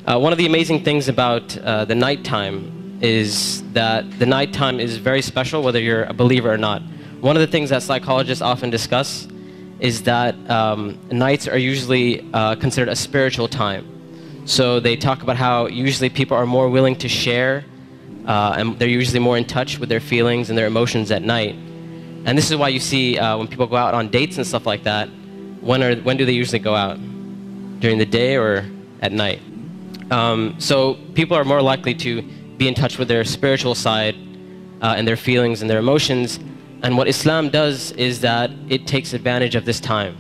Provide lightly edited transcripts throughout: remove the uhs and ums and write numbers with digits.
One of the amazing things about the nighttime is that the nighttime is very special whether you're a believer or not. One of the things that psychologists often discuss is that nights are usually considered a spiritual time. So they talk about how usually people are more willing to share and they're usually more in touch with their feelings and their emotions at night. And this is why you see when people go out on dates and stuff like that, when do they usually go out? During the day or at night? So people are more likely to be in touch with their spiritual side and their feelings and their emotions. And what Islam does is that it takes advantage of this time.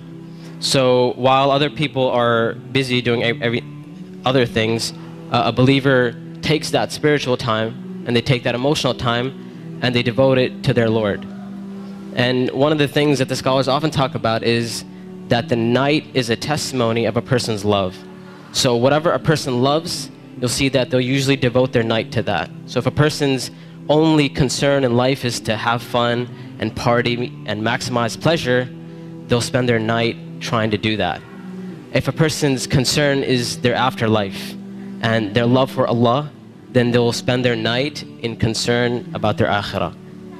So while other people are busy doing other things, a believer takes that spiritual time and they take that emotional time and they devote it to their Lord. And one of the things that the scholars often talk about is that the night is a testimony of a person's love. So whatever a person loves, you'll see that they'll usually devote their night to that. So if a person's only concern in life is to have fun and party and maximize pleasure, they'll spend their night trying to do that. If a person's concern is their afterlife and their love for Allah, then they'll spend their night in concern about their akhirah.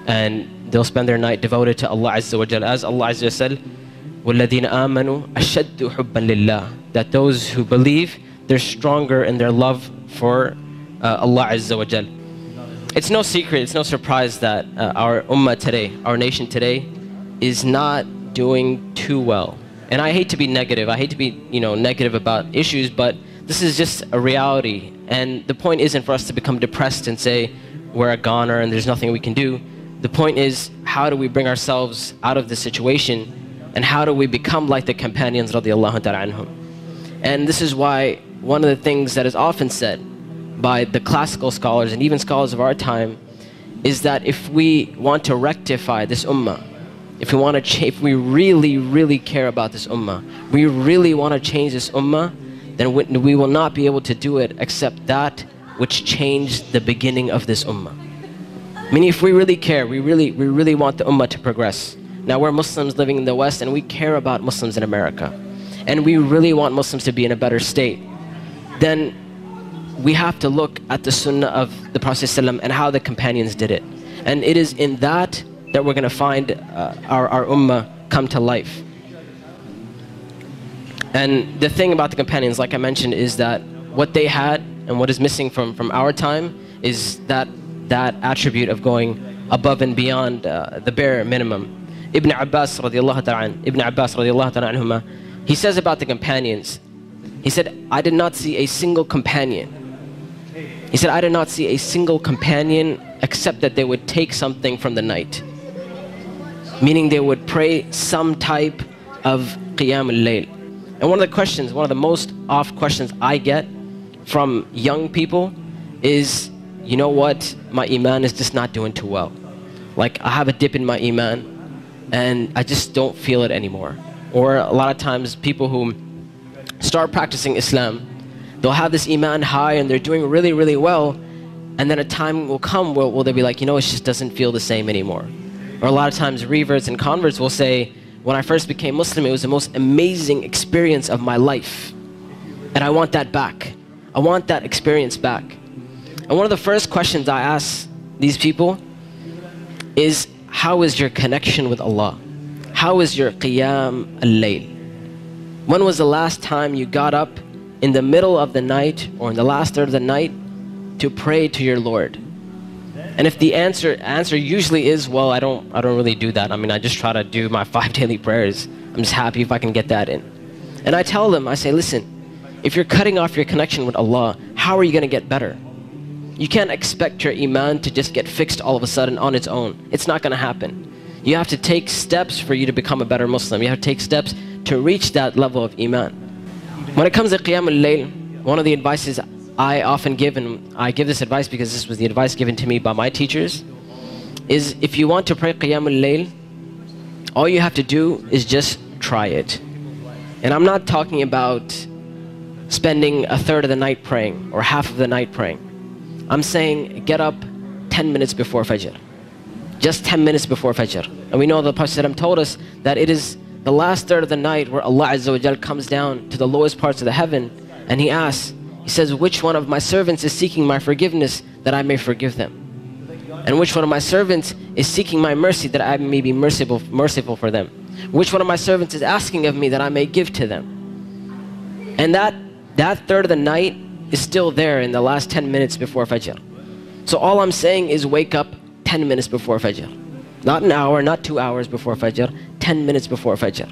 And they'll spend their night devoted to Allah Azza wa Jal. As Allah Azza wa Jal, وَالَّذِينَ آمَنُوا أَشَدُّ حُبًّا لِلَّهِ. That those who believe, they're stronger in their love for Allah Azza wa Jal. It's no secret, it's no surprise that our ummah today, our nation today, is not doing too well. And I hate to be negative, I hate to be negative about issues, but this is just a reality. And the point isn't for us to become depressed and say we're a goner and there's nothing we can do. The point is, how do we bring ourselves out of this situation, and how do we become like the companions radiallahu ta'ala anhum? And this is why one of the things that is often said by the classical scholars and even scholars of our time is that if we want to rectify this ummah, if we really, really care about this ummah, we really want to change this ummah, then we will not be able to do it except that which changed the beginning of this ummah. Meaning, if we really care, we really want the ummah to progress. Now we're Muslims living in the West and we care about Muslims in America, and we really want Muslims to be in a better state, then we have to look at the sunnah of the Prophet ﷺ and how the companions did it. And it is in that we're going to find our ummah come to life. And the thing about the companions, like I mentioned, is that what they had and what is missing from our time is that attribute of going above and beyond the bare minimum. Ibn Abbas radiallahu ta'ala anhuma, he says about the companions, he said, I did not see a single companion. He said, I did not see a single companion except that they would take something from the night. Meaning they would pray some type of qiyam al-layl. And one of the most oft questions I get from young people is, you know what, my iman is just not doing too well. Like, I have a dip in my iman and I just don't feel it anymore. Or a lot of times people who start practicing Islam, they'll have this iman high and they're doing really, really well, and then a time will come where they'll be like, it just doesn't feel the same anymore. Or a lot of times reverts and converts will say, when I first became Muslim, it was the most amazing experience of my life, and I want that back. I want that experience back. And one of the first questions I ask these people is, how is your connection with Allah? How is your qiyam al-layl? When was the last time you got up in the middle of the night or in the last third of the night to pray to your Lord? And if the answer usually is, well, I don't really do that. I just try to do my 5 daily prayers. I'm just happy if I can get that in. And I tell them, I say, listen, if you're cutting off your connection with Allah, how are you going to get better? You can't expect your iman to just get fixed all of a sudden on its own. It's not going to happen. You have to take steps for you to become a better Muslim. You have to take steps to reach that level of iman. When it comes to qiyam al-layl, one of the advices I often give, and I give this advice because this was the advice given to me by my teachers, is if you want to pray qiyam al-layl, all you have to do is just try it. And I'm not talking about spending a third of the night praying or half of the night praying. I'm saying get up 10 minutes before Fajr. Just 10 minutes before Fajr. And we know the Prophet ﷺ told us that it is the last third of the night where Allah Azza wa Jal comes down to the lowest parts of the heaven and He asks, He says, which one of my servants is seeking my forgiveness that I may forgive them? And which one of my servants is seeking my mercy that I may be merciful for them? Which one of my servants is asking of me that I may give to them? And that third of the night is still there in the last 10 minutes before Fajr. So all I'm saying is wake up 10 minutes before Fajr. Not an hour, not 2 hours before Fajr, 10 minutes before Fajr.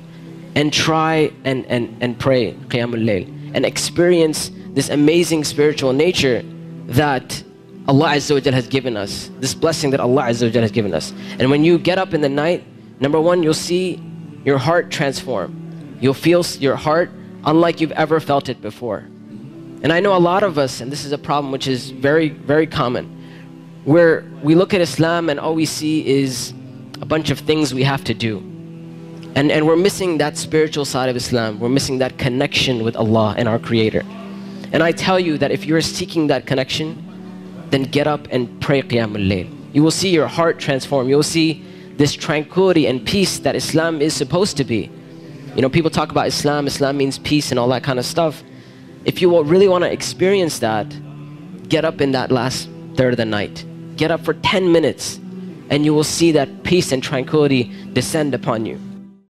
And try and pray Qiyamul Layl and experience this amazing spiritual nature that Allah Azza wa Jal has given us, this blessing that Allah Azza wa Jal has given us. And when you get up in the night, number one, you'll see your heart transform. You'll feel your heart unlike you've ever felt it before. And I know a lot of us, and this is a problem which is very, very common, where we look at Islam and all we see is a bunch of things we have to do. And we're missing that spiritual side of Islam. We're missing that connection with Allah and our Creator. And I tell you that if you're seeking that connection, then get up and pray Qiyamul Layl. You will see your heart transform. You will see this tranquility and peace that Islam is supposed to be. You know, people talk about Islam. Islam means peace and all that kind of stuff. If you really want to experience that, get up in that last third of the night. Get up for 10 minutes and you will see that peace and tranquility descend upon you.